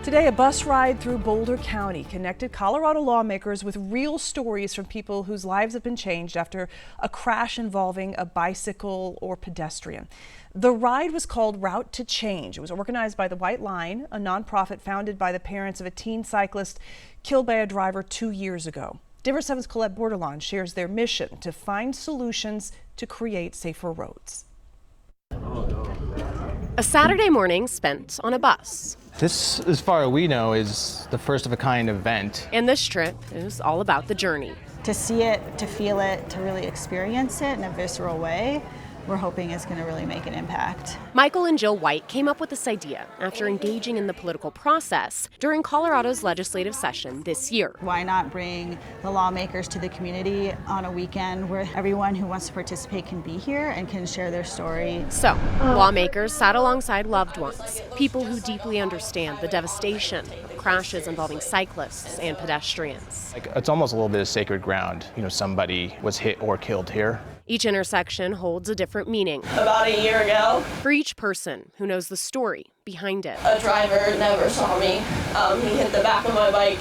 Today, a bus ride through Boulder County connected Colorado lawmakers with real stories from people whose lives have been changed after a crash involving a bicycle or pedestrian. The ride was called Route to Change. It was organized by the White Line, a nonprofit founded by the parents of a teen cyclist killed by a driver 2 years ago. Denver 7's Boulder shares their mission to find solutions to create safer roads. A Saturday morning spent on a bus. This, as far as we know, is the first of a kind event. And this trip is all about the journey. To see it, to feel it, to really experience it in a visceral way, we're hoping is going to really make an impact. Michael and Jill White came up with this idea after engaging in the political process during Colorado's legislative session this year. Why not bring the lawmakers to the community on a weekend where everyone who wants to participate can be here and can share their story? So, lawmakers sat alongside loved ones, people who deeply understand the devastation of crashes involving cyclists and pedestrians. It's almost a little bit of sacred ground. You know, somebody was hit or killed here. Each intersection holds a different meaning. About a year ago, for each person who knows the story behind it. A driver never saw me. He hit the back of my bike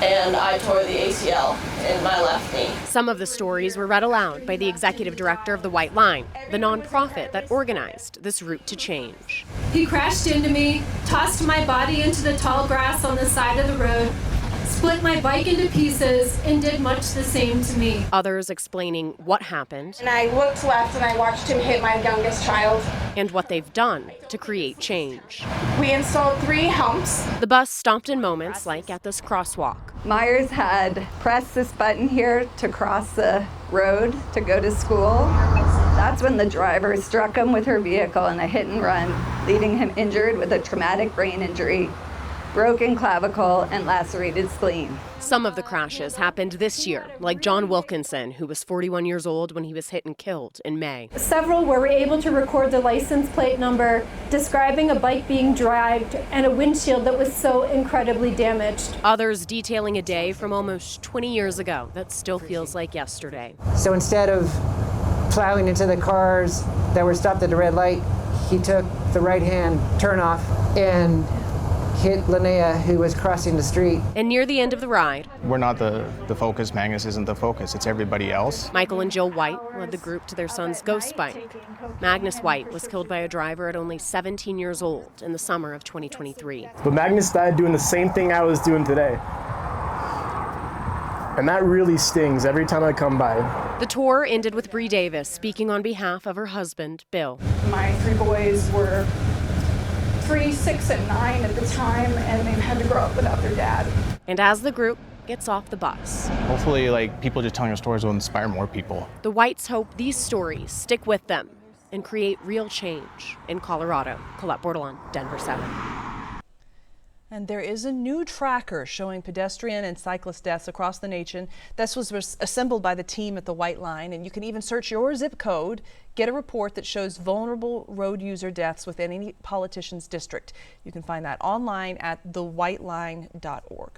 and I tore the ACL in my left knee. Some of the stories were read aloud by the executive director of the White Line, the nonprofit that organized this Route to Change. He crashed into me, tossed my body into the tall grass on the side of the road, split my bike into pieces, and did much the same to me. Others explaining what happened. And I looked left and I watched him hit my youngest child. And what they've done to create change. We installed 3 humps. The bus stopped in moments like at this crosswalk. Myers had pressed this button here to cross the road to go to school. That's when the driver struck him with her vehicle in a hit and run, leaving him injured with a traumatic brain injury, broken clavicle, and lacerated spleen. Some of the crashes happened this year, like John Wilkinson, who was 41 years old when he was hit and killed in May. Several where we're able to record the license plate number, describing a bike being dragged and a windshield that was so incredibly damaged. Others detailing a day from almost 20 years ago that still feels like yesterday. So instead of plowing into the cars that were stopped at the red light, he took the right-hand turnoff and hit Linnea, who was crossing the street. And near the end of the ride, We're not the focus. Magnus isn't the focus. It's everybody else. Michael and Jill White led the group to their son's ghost bike. Magnus White was killed by a driver at only 17 years old in the summer of 2023. But Magnus died doing the same thing I was doing today. And that really stings every time I come by. The tour ended with Bree Davis speaking on behalf of her husband, Bill. My 3 boys were 3, 6, and 9 at the time, and they've had to grow up without their dad. And as the group gets off the bus, Hopefully, people just telling our stories will inspire more people. the Whites hope these stories stick with them and create real change in Colorado. Colette Bordelon, Denver 7. And there is a new tracker showing pedestrian and cyclist deaths across the nation. This was assembled by the team at the White Line, and you can even search your zip code, get a report that shows vulnerable road user deaths within any politician's district. You can find that online at thewhiteline.org.